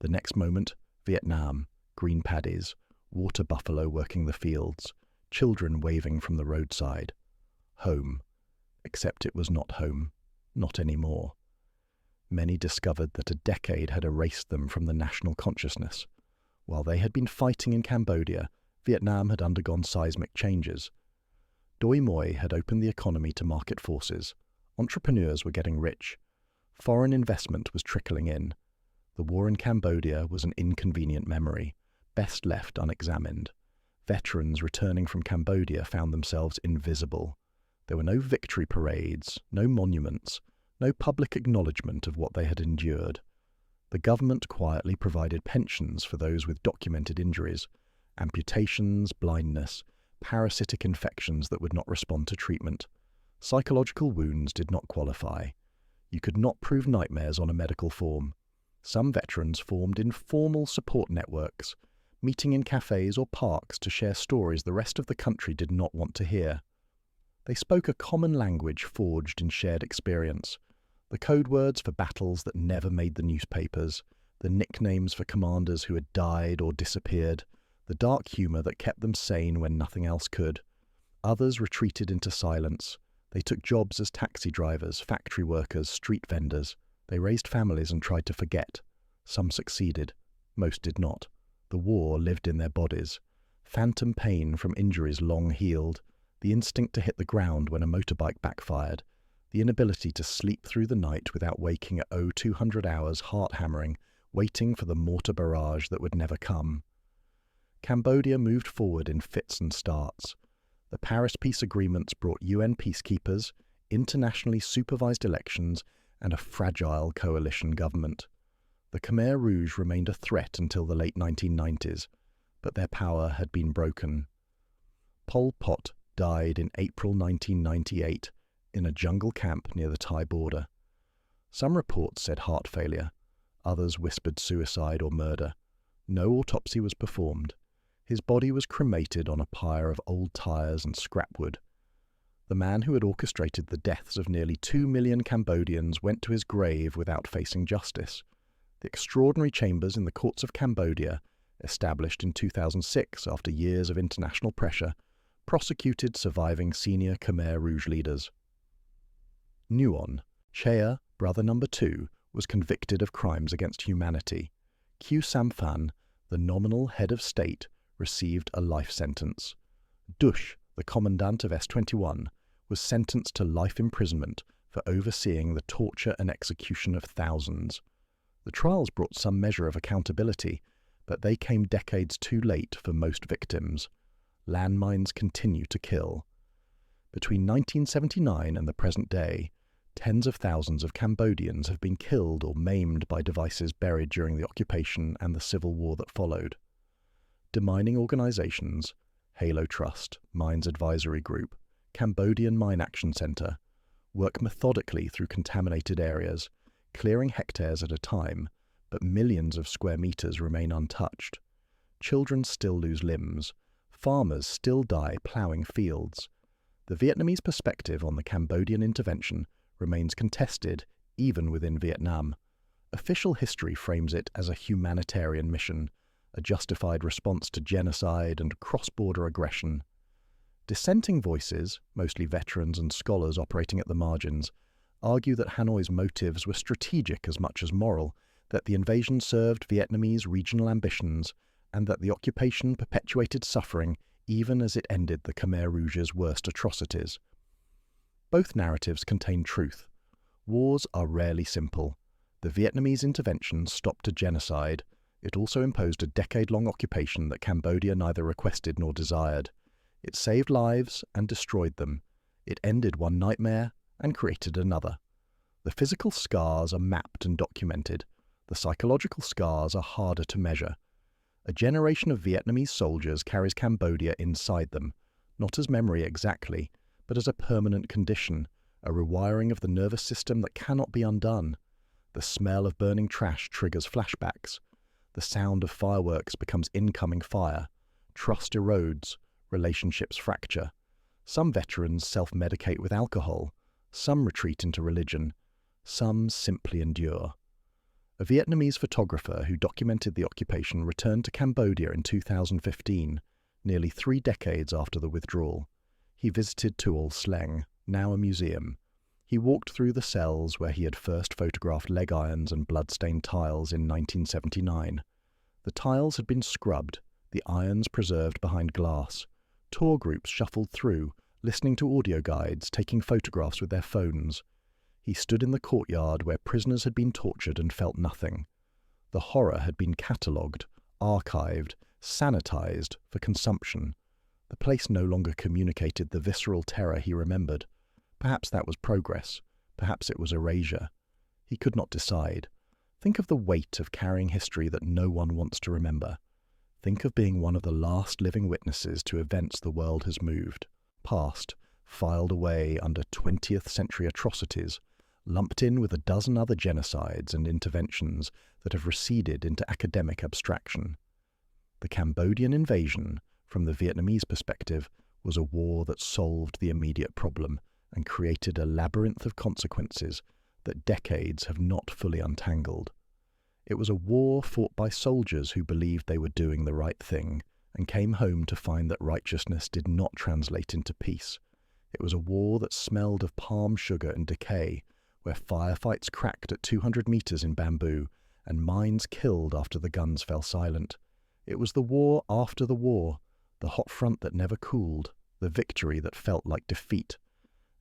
The next moment, Vietnam, green paddies, water buffalo working the fields, children waving from the roadside. Home. Except it was not home. Not anymore. Many discovered that a decade had erased them from the national consciousness. While they had been fighting in Cambodia, Vietnam had undergone seismic changes. Doi Moi had opened the economy to market forces. Entrepreneurs were getting rich. Foreign investment was trickling in. The war in Cambodia was an inconvenient memory, best left unexamined. Veterans returning from Cambodia found themselves invisible. There were no victory parades, no monuments, no public acknowledgement of what they had endured. The government quietly provided pensions for those with documented injuries, amputations, blindness, parasitic infections that would not respond to treatment. Psychological wounds did not qualify. You could not prove nightmares on a medical form. Some veterans formed informal support networks, meeting in cafes or parks to share stories the rest of the country did not want to hear. They spoke a common language forged in shared experience, the code words for battles that never made the newspapers, the nicknames for commanders who had died or disappeared, the dark humour that kept them sane when nothing else could. Others retreated into silence. They took jobs as taxi drivers, factory workers, street vendors. They raised families and tried to forget. Some succeeded. Most did not. The war lived in their bodies. Phantom pain from injuries long healed, the instinct to hit the ground when a motorbike backfired, the inability to sleep through the night without waking at 200 hours heart-hammering, waiting for the mortar barrage that would never come. Cambodia moved forward in fits and starts. The Paris peace agreements brought UN peacekeepers, internationally supervised elections, and a fragile coalition government. The Khmer Rouge remained a threat until the late 1990s, but their power had been broken. Pol Pot died in April 1998 in a jungle camp near the Thai border. Some reports said heart failure, others whispered suicide or murder. No autopsy was performed. His body was cremated on a pyre of old tyres and scrapwood. The man who had orchestrated the deaths of nearly 2 million Cambodians went to his grave without facing justice. The extraordinary chambers in the courts of Cambodia, established in 2006 after years of international pressure, prosecuted surviving senior Khmer Rouge leaders. Nguyen, Chea, brother number 2, was convicted of crimes against humanity. Khieu Samphan, the nominal head of state, received a life sentence. Dush, the commandant of S-21, was sentenced to life imprisonment for overseeing the torture and execution of thousands. The trials brought some measure of accountability, but they came decades too late for most victims. Landmines continue to kill. Between 1979 and the present day, tens of thousands of Cambodians have been killed or maimed by devices buried during the occupation and the civil war that followed. Demining organizations, Halo Trust, Mines Advisory Group, Cambodian Mine Action Center, work methodically through contaminated areas, clearing hectares at a time, but millions of square meters remain untouched. Children still lose limbs. Farmers still die ploughing fields. The Vietnamese perspective on the Cambodian intervention remains contested even within Vietnam. Official history frames it as a humanitarian mission, a justified response to genocide and cross-border aggression. Dissenting voices, mostly veterans and scholars operating at the margins, argue that Hanoi's motives were strategic as much as moral, that the invasion served Vietnamese regional ambitions, and that the occupation perpetuated suffering even as it ended the Khmer Rouge's worst atrocities. Both narratives contain truth. Wars are rarely simple. The Vietnamese intervention stopped a genocide. It also imposed a decade-long occupation that Cambodia neither requested nor desired. It saved lives and destroyed them. It ended one nightmare and created another. The physical scars are mapped and documented. The psychological scars are harder to measure. A generation of Vietnamese soldiers carries Cambodia inside them, not as memory exactly, but as a permanent condition, a rewiring of the nervous system that cannot be undone. The smell of burning trash triggers flashbacks. The sound of fireworks becomes incoming fire. Trust erodes. Relationships fracture. Some veterans self-medicate with alcohol. Some retreat into religion. Some simply endure. A Vietnamese photographer who documented the occupation returned to Cambodia in 2015, nearly 3 decades after the withdrawal. He visited Tuol Sleng, now a museum. He walked through the cells where he had first photographed leg irons and blood-stained tiles in 1979. The tiles had been scrubbed, the irons preserved behind glass. Tour groups shuffled through, listening to audio guides, taking photographs with their phones. He stood in the courtyard where prisoners had been tortured and felt nothing. The horror had been catalogued, archived, sanitized for consumption. The place no longer communicated the visceral terror he remembered. Perhaps that was progress. Perhaps it was erasure. He could not decide. Think of the weight of carrying history that no one wants to remember. Think of being one of the last living witnesses to events the world has moved, past, filed away under 20th century atrocities, lumped in with a dozen other genocides and interventions that have receded into academic abstraction. The Cambodian invasion, from the Vietnamese perspective, was a war that solved the immediate problem and created a labyrinth of consequences that decades have not fully untangled. It was a war fought by soldiers who believed they were doing the right thing and came home to find that righteousness did not translate into peace. It was a war that smelled of palm sugar and decay, where firefights cracked at 200 meters in bamboo and mines killed after the guns fell silent. It was the war after the war, the hot front that never cooled, the victory that felt like defeat.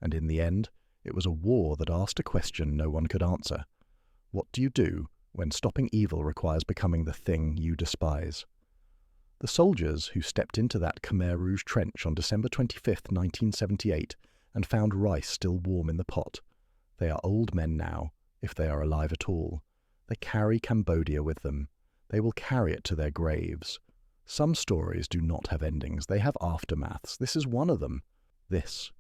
And in the end, it was a war that asked a question no one could answer. What do you do when stopping evil requires becoming the thing you despise? The soldiers who stepped into that Khmer Rouge trench on December 25, 1978, and found rice still warm in the pot. They are old men now, if they are alive at all. They carry Cambodia with them. They will carry it to their graves. Some stories do not have endings. They have aftermaths. This is one of them. This